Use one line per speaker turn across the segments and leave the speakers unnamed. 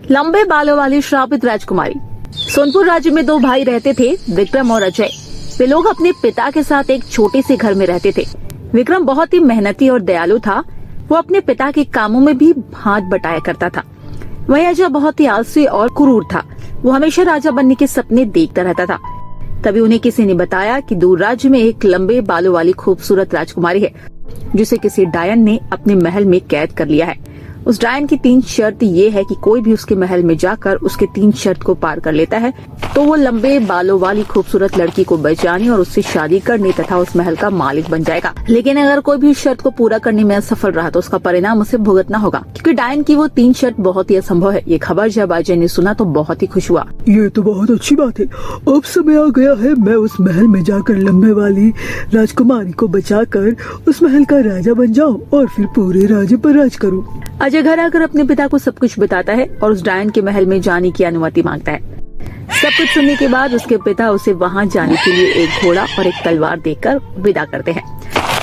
लंबे बालों वाली श्रापित राजकुमारी। सोनपुर राज्य में दो भाई रहते थे, विक्रम और अजय। वे लोग अपने पिता के साथ एक छोटे से घर में रहते थे। विक्रम बहुत ही मेहनती और दयालु था। वो अपने पिता के कामों में भी हाथ बटाया करता था। वही अजय बहुत ही आलसी और क्रूर था। वो हमेशा राजा बनने के सपने देखता रहता था। तभी उन्हें किसी ने बताया कि दूर राज्य में एक लंबे बालों वाली खूबसूरत राजकुमारी है, जिसे किसी डायन ने अपने महल में कैद कर लिया है। उस डायन की 3 शर्त ये है कि कोई भी उसके महल में जाकर उसके 3 शर्त को पार कर लेता है तो वो लंबे बालों वाली खूबसूरत लड़की को बचाने और उससे शादी करने तथा उस महल का मालिक बन जाएगा। लेकिन अगर कोई भी शर्त को पूरा करने में असफल रहा तो उसका परिणाम उसे भुगतना होगा, क्योंकि डायन की वो 3 शर्त बहुत ही असंभव है। ये खबर जब अजय ने सुना तो बहुत ही खुश हुआ।
ये तो बहुत अच्छी बात है। अब समय आ गया है मैं उस महल में जाकर लंबे वाली राजकुमारी को बचाकर उस महल का राजा बन जाऊं और फिर पूरे राज्य पर राज करूं।
अजय घर आकर अपने पिता को सब कुछ बताता है और उस डायन के महल में जाने की अनुमति मांगता है। सब कुछ सुनने के बाद उसके पिता उसे वहां जाने के लिए एक घोड़ा और एक तलवार देकर विदा करते हैं।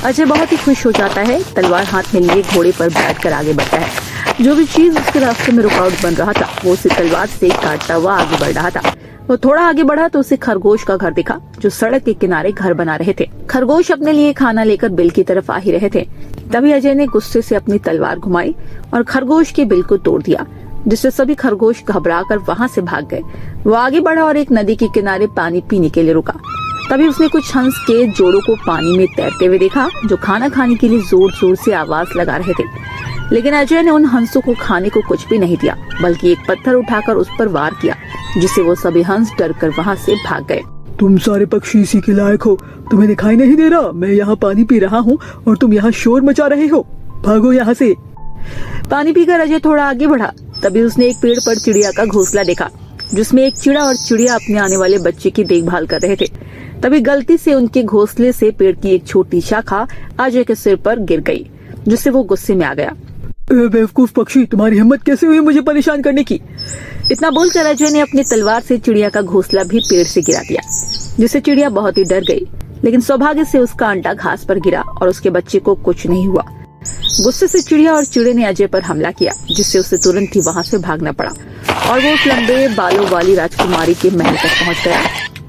अजय बहुत ही खुश हो जाता है। तलवार हाथ में लिए घोड़े पर बैठकर आगे बढ़ता है। जो भी चीज उसके रास्ते में रुकावट बन रहा था वो उसे तलवार से काटता हुआ आगे बढ़ रहा था। वो थोड़ा आगे बढ़ा तो उसे खरगोश का घर दिखा, जो सड़क के किनारे घर बना रहे थे। खरगोश अपने लिए खाना लेकर बिल की तरफ आ ही रहे थे। तभी अजय ने गुस्से से अपनी तलवार घुमाई और खरगोश के बिल को तोड़ दिया, जिससे सभी खरगोश घबराकर वहां से भाग गए। वो आगे बढ़ा और एक नदी के किनारे पानी पीने के लिए रुका। तभी उसने कुछ हंस के जोड़ों को पानी में तैरते हुए देखा, जो खाना खाने के लिए जोर जोर से आवाज लगा रहे थे। लेकिन अजय ने उन हंसों को खाने को कुछ भी नहीं दिया, बल्कि एक पत्थर उठाकर उस पर वार किया, जिससे वो सभी हंस डर कर वहाँ से भाग गए।
तुम सारे पक्षी इसी के लायक हो। तुम्हें दिखाई नहीं दे रहा मैं यहाँ पानी पी रहा हूँ और तुम यहाँ शोर मचा रहे हो। भागो यहाँ से।
पानी पीकर अजय थोड़ा आगे बढ़ा। तभी उसने एक पेड़ पर चिड़िया का घोंसला देखा, जिसमें एक चिड़ा और चिड़िया अपने आने वाले बच्चे की देखभाल कर रहे थे। तभी गलती से उनके घोंसले से पेड़ की एक छोटी शाखा अजय के सिर पर गिर गई, जिससे वो गुस्से में आ गया।
बेवकूफ पक्षी, तुम्हारी हिम्मत कैसे हुई मुझे परेशान करने की।
इतना बोलकर अजय ने अपनी तलवार से चिड़िया का घोंसला भी पेड़ से गिरा दिया, जिससे चिड़िया बहुत ही डर गई। लेकिन सौभाग्य से उसका अंडा घास पर गिरा और उसके बच्चे को कुछ नहीं हुआ। गुस्से से चिड़िया और चिड़े ने अजय पर हमला किया, जिससे उसे तुरंत ही वहाँ से भागना पड़ा और वो उस लंबे बालों वाली राजकुमारी के महल तक पहुँच गया।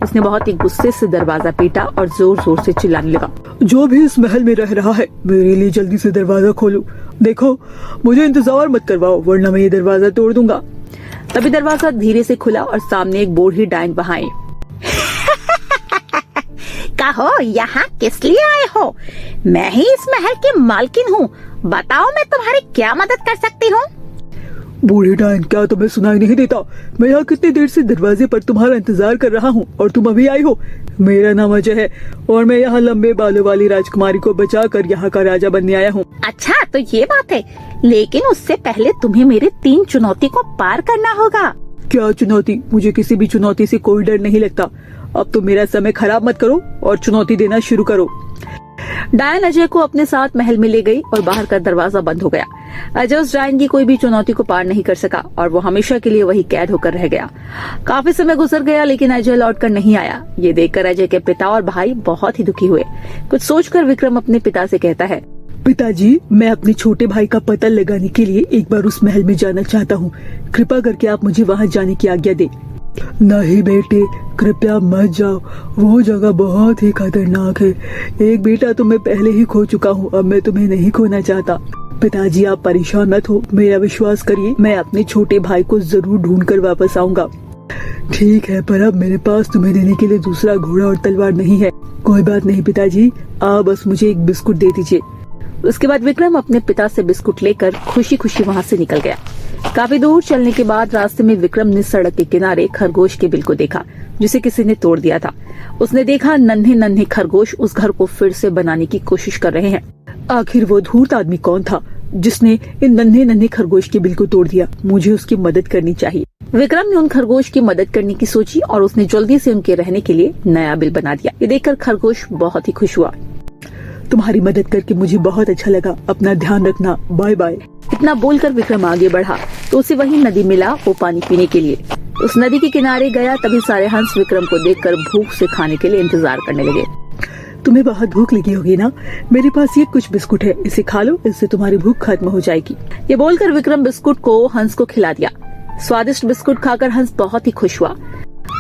उसने बहुत ही गुस्से से दरवाजा पीटा और जोर जोर से चिल्लाने लगा,
जो भी इस महल में रह रहा है मेरे लिए जल्दी से दरवाजा खोलो। देखो, मुझे इंतजार मत करवाओ, वरना मैं ये दरवाजा तोड़ दूंगा।
तभी दरवाजा धीरे से खुला और सामने एक बूढ़ी डायन वहाँ आई।
कहो, यहाँ किस लिए आए हो? मैं ही इस महल की मालकिन हूँ। बताओ मैं तुम्हारी क्या मदद कर सकती हूँ?
बूढ़ी डायन, क्या तुम्हें सुनाई नहीं देता? मैं यहाँ कितनी देर से दरवाजे पर तुम्हारा इंतजार कर रहा हूँ और तुम अभी आई हो। मेरा नाम अजय है और मैं यहाँ लंबे बालों वाली राजकुमारी को बचाकर यहाँ का राजा बनने आया हूँ।
अच्छा, तो ये बात है, लेकिन उससे पहले तुम्हें मेरे 3 चुनौती को पार करना होगा।
क्या चुनौती? मुझे किसी भी चुनौती से कोई डर नहीं लगता। अब तो मेरा समय खराब मत करो और चुनौती देना शुरू करो।
डायन अजय को अपने साथ महल में ले गई और बाहर का दरवाजा बंद हो गया। अजय उस डायन की कोई भी चुनौती को पार नहीं कर सका और वो हमेशा के लिए वही कैद होकर रह गया। काफी समय गुजर गया, लेकिन अजय लौटकर नहीं आया। ये देखकर अजय के पिता और भाई बहुत ही दुखी हुए। कुछ सोचकर विक्रम अपने पिता से कहता है,
पिताजी, मैं अपने छोटे भाई का पता लगाने के लिए एक बार उस महल में जाना चाहता हूँ। कृपा करके आप मुझे वहाँ जाने की आज्ञा दे। नहीं बेटे, कृपया मत जाओ, वो जगह बहुत ही खतरनाक है। एक बेटा तो मैं पहले ही खो चुका हूँ, अब मैं तुम्हें नहीं खोना चाहता। पिताजी, आप परेशान मत हो, मेरा विश्वास करिए, मैं अपने छोटे भाई को जरूर ढूंढ कर वापस आऊंगा। ठीक है, पर अब मेरे पास तुम्हें देने के लिए दूसरा घोड़ा और तलवार नहीं है। कोई बात नहीं पिताजी, आप बस मुझे एक बिस्कुट दे दीजिए।
उसके बाद विक्रम अपने पिता से बिस्कुट लेकर खुशी खुशी वहाँ से निकल गया। काफी दूर चलने के बाद रास्ते में विक्रम ने सड़क के किनारे खरगोश के बिल को देखा, जिसे किसी ने तोड़ दिया था। उसने देखा नन्हे नन्हे खरगोश उस घर को फिर से बनाने की कोशिश कर रहे हैं।
आखिर वो धूर्त आदमी कौन था जिसने इन नन्हे नन्हे खरगोश के बिल को तोड़ दिया? मुझे उसकी मदद करनी चाहिए।
विक्रम ने उन खरगोश की मदद करने की सोची और उसने जल्दी से उनके रहने के लिए नया बिल बना दिया। ये देखकर खरगोश बहुत ही खुश हुआ।
तुम्हारी मदद करके मुझे बहुत अच्छा लगा, अपना ध्यान रखना, बाय बाय।
इतना बोलकर विक्रम आगे बढ़ा तो उसे वही नदी मिला, वो पानी पीने के लिए उस नदी के किनारे गया। तभी सारे हंस विक्रम को देखकर भूख से खाने के लिए इंतजार करने लगे।
तुम्हें बहुत भूख लगी होगी ना? मेरे पास ये कुछ बिस्कुट है, इसे खा लो, इससे तुम्हारी भूख खत्म हो जाएगी।
ये बोलकर विक्रम बिस्कुट को हंस को खिला दिया। स्वादिष्ट बिस्कुट खाकर हंस बहुत ही खुश हुआ।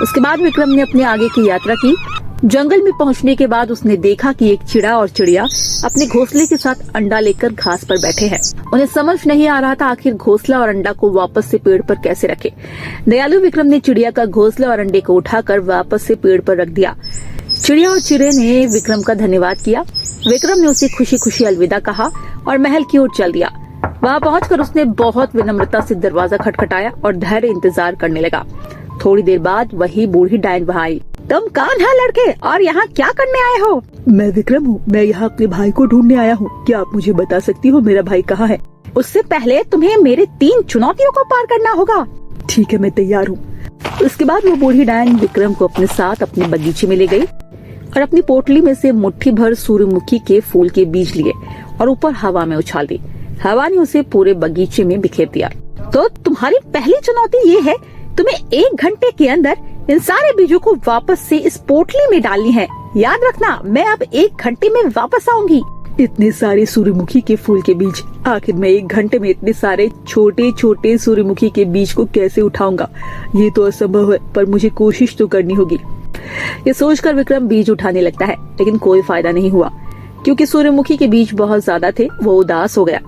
उसके बाद विक्रम ने अपने आगे की यात्रा की। जंगल में पहुंचने के बाद उसने देखा कि एक चिड़ा और चिड़िया अपने घोंसले के साथ अंडा लेकर घास पर बैठे हैं। उन्हें समझ नहीं आ रहा था आखिर घोंसला और अंडा को वापस से पेड़ पर कैसे रखे। दयालु विक्रम ने चिड़िया का घोंसला और अंडे को उठाकर वापस से पेड़ पर रख दिया। चिड़िया और चिड़े ने विक्रम का धन्यवाद किया। विक्रम ने उसे खुशी खुशी अलविदा कहा और महल की ओर चल दिया। वहां पहुंचकर उसने बहुत विनम्रता से दरवाजा खटखटाया और धैर्य इंतजार करने लगा। थोड़ी देर बाद वही बूढ़ी डायन वहां आई।
तुम कौन है लड़के और यहाँ क्या करने आए हो?
मैं विक्रम हूँ। मैं यहाँ अपने भाई को ढूंढने आया हूँ। क्या आप मुझे बता सकती हो मेरा भाई कहाँ है?
उससे पहले तुम्हें मेरे 3 चुनौतियों को पार करना होगा।
ठीक है, मैं तैयार हूँ।
उसके बाद वो बूढ़ी डायन विक्रम को अपने साथ अपने बगीचे में ले गई और अपनी पोटली में से मुट्ठी भर सूर्यमुखी के फूल के बीज लिए और ऊपर हवा में उछाल दी। हवा ने उसे पूरे बगीचे में बिखेर दिया।
तो तुम्हारी पहली चुनौती ये है, तुम्हें 1 घंटे के अंदर इन सारे बीजों को वापस से इस पोटली में डालनी है। याद रखना, मैं अब 1 घंटे में वापस आऊंगी।
इतने सारे सूर्यमुखी के फूल के बीज, आखिर मैं 1 घंटे में इतने सारे छोटे छोटे सूर्यमुखी के बीज को कैसे उठाऊंगा? ये तो असंभव है, पर मुझे कोशिश तो करनी होगी।
ये सोचकर विक्रम बीज उठाने लगता है, लेकिन कोई फायदा नहीं हुआ क्योंकि सूर्यमुखी के बीज बहुत ज्यादा थे। वो उदास हो गया।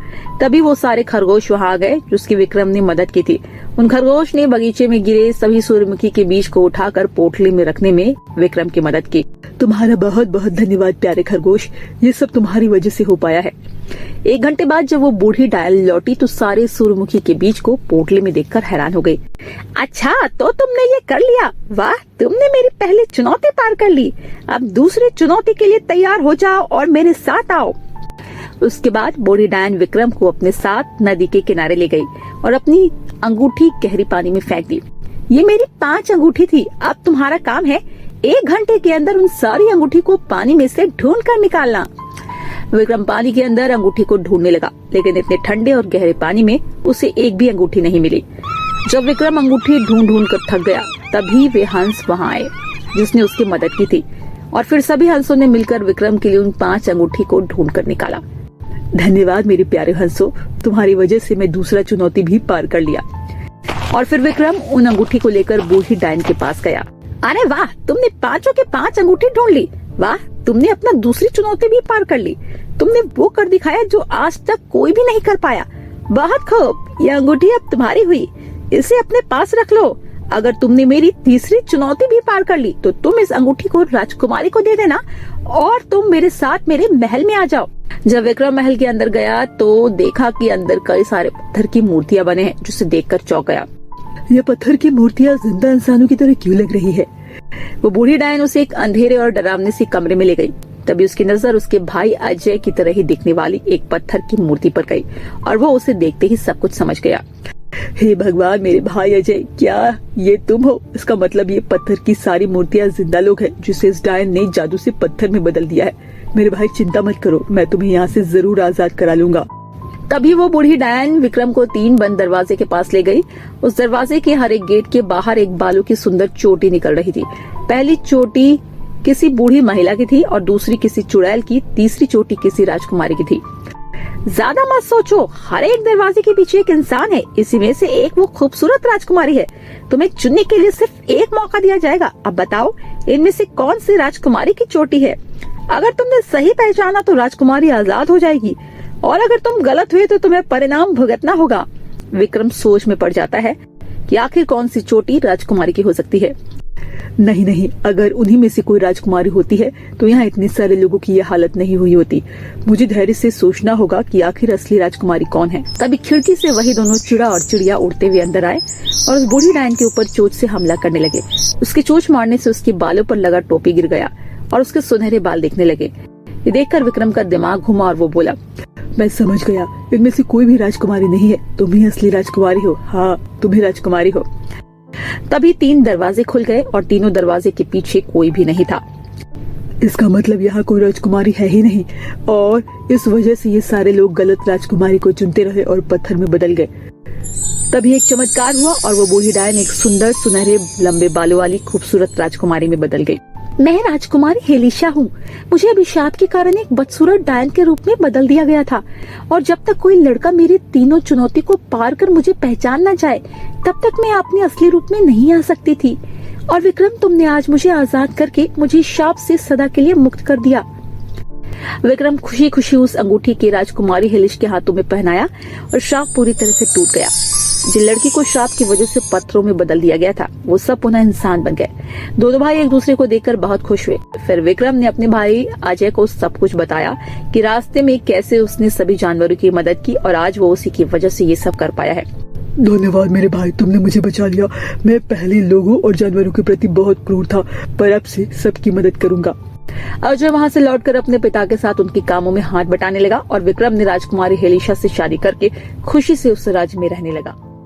तभी वो सारे खरगोश वहां आ गए जिसकी विक्रम ने मदद की थी। उन खरगोश ने बगीचे में गिरे सभी सूर्यमुखी के बीज को उठाकर पोटली में रखने में विक्रम की मदद की।
तुम्हारा बहुत बहुत धन्यवाद प्यारे खरगोश, ये सब तुम्हारी वजह से हो पाया है।
1 घंटे बाद जब वो बूढ़ी डायन लौटी तो सारे सूर्यमुखी के बीज को पोटली में देखकर हैरान हो गई।
अच्छा, तो तुमने ये कर लिया। वाह, तुमने मेरी पहली चुनौती पार कर ली। अब दूसरी चुनौती के लिए तैयार हो जाओ और मेरे साथ आओ।
उसके बाद बूढ़ी डायन विक्रम को अपने साथ नदी के किनारे ले गई और अपनी अंगूठी गहरी पानी में फेंक दी।
ये मेरी 5 अंगूठी थी। अब तुम्हारा काम है 1 घंटे के अंदर उन सारी अंगूठी को पानी में से ढूंढ कर निकालना।
विक्रम पानी के अंदर अंगूठी को ढूंढने लगा, लेकिन इतने ठंडे और गहरे पानी में उसे एक भी अंगूठी नहीं मिली। जब विक्रम अंगूठी ढूंढ ढूंढ कर थक गया, तभी वे हंस वहां आए जिसने उसकी मदद की थी और फिर सभी हंसों ने मिलकर विक्रम के लिए उन 5 अंगूठी को ढूंढ कर निकाला।
धन्यवाद मेरे प्यारे हंसो, तुम्हारी वजह से मैं दूसरा चुनौती भी पार कर लिया।
और फिर विक्रम उन अंगूठी को लेकर बूढ़ी डायन के पास गया।
अरे वाह, तुमने 5 के 5 अंगूठी ढूंढ ली। वाह, तुमने अपना दूसरी चुनौती भी पार कर ली। तुमने वो कर दिखाया जो आज तक कोई भी नहीं कर पाया। बहुत खूब, ये अंगूठी अब तुम्हारी हुई। इसे अपने पास रख लो। अगर तुमने मेरी तीसरी चुनौती भी पार कर ली तो तुम इस अंगूठी को राजकुमारी को दे देना और तुम मेरे साथ मेरे महल में आ जाओ।
जब विक्रम महल के अंदर गया तो देखा कि अंदर कई सारे पत्थर की मूर्तियां बने हैं, जिसे देखकर चौंक गया।
ये पत्थर की मूर्तियां जिंदा इंसानों की तरह क्यों लग रही है?
वो बूढ़ी डायन उसे एक अंधेरे और डरावने से कमरे में ले गई। तभी उसकी नजर उसके भाई अजय की तरह ही दिखने वाली एक पत्थर की मूर्ति पर गई और वो उसे देखते ही सब कुछ समझ गया।
हे भगवान, मेरे भाई अजय, क्या ये तुम हो? इसका मतलब ये पत्थर की सारी मूर्तियां जिंदा लोग हैं जिसे इस डायन ने जादू से पत्थर में बदल दिया है। मेरे भाई चिंता मत करो, मैं तुम्हें यहाँ से जरूर आजाद करा लूंगा।
तभी वो बूढ़ी डायन विक्रम को 3 बंद दरवाजे के पास ले गई। उस दरवाजे के हर एक गेट के बाहर एक बालू की सुंदर चोटी निकल रही थी। पहली चोटी किसी बूढ़ी महिला की थी और दूसरी किसी चुड़ैल की, तीसरी चोटी किसी राजकुमारी की थी।
ज्यादा मत सोचो, हर एक दरवाजे के पीछे एक इंसान है। इसी में से एक वो खूबसूरत राजकुमारी है। तुम्हें चुनने के लिए सिर्फ एक मौका दिया जाएगा। अब बताओ, इनमें से कौन सी राजकुमारी की चोटी है? अगर तुमने सही पहचाना तो राजकुमारी आजाद हो जाएगी और अगर तुम गलत हुए तो तुम्हें परिणाम भुगतना होगा।
विक्रम सोच में पड़ जाता है कि आखिर कौन सी चोटी राजकुमारी की हो सकती है।
नहीं नहीं, अगर उन्हीं में से कोई राजकुमारी होती है तो यहाँ इतने सारे लोगों की ये हालत नहीं हुई होती। मुझे धैर्य से सोचना होगा कि आखिर असली राजकुमारी कौन है।
तभी खिड़की से वही दोनों चिड़ा और चिड़िया उड़ते हुए अंदर आए और उस बूढ़ी डायन के ऊपर चोंच से हमला करने लगे। उसकी चोंच मारने से उसके बालों पर लगा टोपी गिर गया और उसके सुनहरे बाल दिखने लगे। ये देखकर विक्रम का दिमाग घुमा और वो बोला,
मैं समझ गया, इनमें से कोई भी राजकुमारी नहीं है। तुम ही असली राजकुमारी हो। हाँ, तुम ही राजकुमारी हो।
तभी 3 दरवाजे खुल गए और तीनों दरवाजे के पीछे कोई भी नहीं था।
इसका मतलब यहाँ कोई राजकुमारी है ही नहीं और इस वजह से ये सारे लोग गलत राजकुमारी को चुनते रहे और पत्थर में बदल गए।
तभी एक चमत्कार हुआ और वो बूढ़ी डायन एक सुंदर सुनहरे लंबे बालों वाली खूबसूरत राजकुमारी में बदल गई।
मैं राजकुमारी हेलिशा हूँ। मुझे अभिशाप के कारण एक बदसूरत डायन के रूप में बदल दिया गया था और जब तक कोई लड़का मेरी तीनों चुनौती को पार कर मुझे पहचान न जाए, तब तक मैं अपने असली रूप में नहीं आ सकती थी। और विक्रम, तुमने आज मुझे आजाद करके मुझे शाप से सदा के लिए मुक्त कर दिया। विक्रम खुशी खुशी उस अंगूठी के राजकुमारी हेलिश के हाथों में पहनाया और शाप पूरी तरह से टूट गया। जिन लड़की को शाप की वजह से पत्थरों में बदल दिया गया था, वो सब पुनः इंसान बन गए। दोनों भाई एक दूसरे को देखकर बहुत खुश हुए। फिर विक्रम ने अपने भाई अजय को सब कुछ बताया कि रास्ते में कैसे उसने सभी जानवरों की मदद की और आज वो उसी की वजह से ये सब कर पाया है।
धन्यवाद मेरे भाई, तुमने मुझे बचा लिया। मैं पहले लोगों और जानवरों के प्रति बहुत क्रूर था, पर अब से सबकी मदद करूंगा।
अजय वहाँ से लौटकर अपने पिता के साथ उनके कामों में हाथ बटाने लगा और विक्रम ने राजकुमारी हेलिशा से शादी करके खुशी से उस राज्य में रहने लगा।